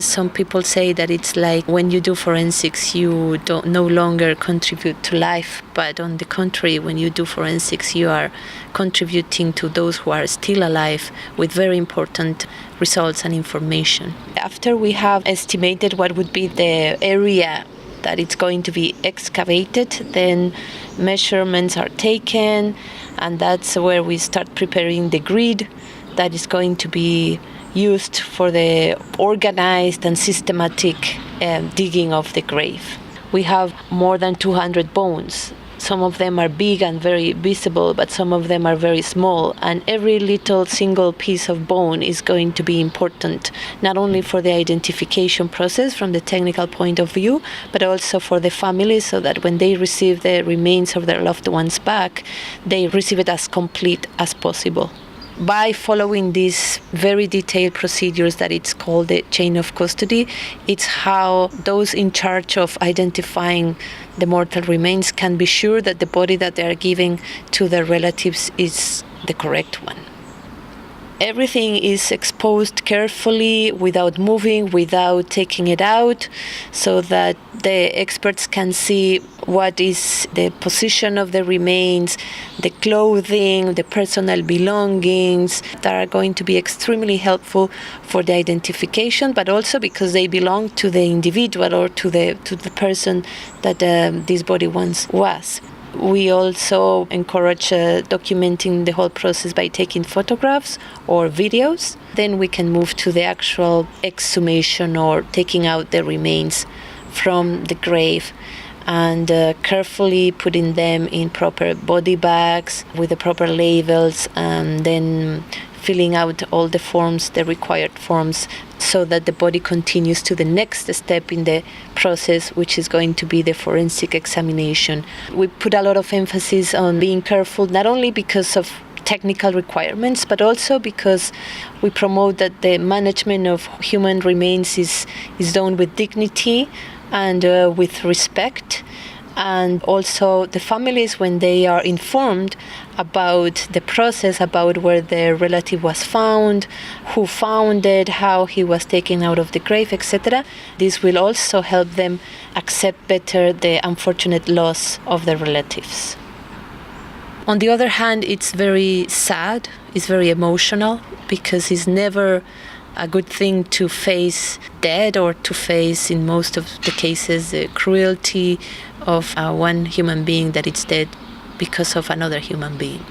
Some people say that it's like when you do forensics, you don't no longer contribute to life, but on the contrary, when you do forensics, you are contributing to those who are still alive with very important results and information. After we have estimated what would be the area that it's going to be excavated, then measurements are taken, and that's where we start preparing the grid that is going to be used for the organized and systematic digging of the grave. We have more than 200 bones. Some of them are big and very visible, but some of them are very small. And every little single piece of bone is going to be important, not only for the identification process from the technical point of view, but also for the families, so that when they receive the remains of their loved ones back, they receive it as complete as possible. By following these very detailed procedures that it's called the chain of custody, it's how those in charge of identifying the mortal remains can be sure that the body that they are giving to their relatives is the correct one. Everything is exposed carefully, without moving, without taking it out, so that the experts can see what is the position of the remains, the clothing, the personal belongings that are going to be extremely helpful for the identification, but also because they belong to the individual or to the person that this body once was. We also encourage documenting the whole process by taking photographs or videos. Then we can move to the actual exhumation or taking out the remains from the grave and carefully putting them in proper body bags with the proper labels, and then filling out all the forms, the required forms, so that the body continues to the next step in the process, which is going to be the forensic examination. We put a lot of emphasis on being careful, not only because of technical requirements, but also because we promote that the management of human remains is done with dignity and with respect. And also the families, when they are informed about the process, about where their relative was found, who found it, how he was taken out of the grave, etc., this will also help them accept better the unfortunate loss of their relatives. On the other hand, it's very sad, it's very emotional, because it's never a good thing to face death, or to face, in most of the cases, the cruelty of one human being that is dead because of another human being.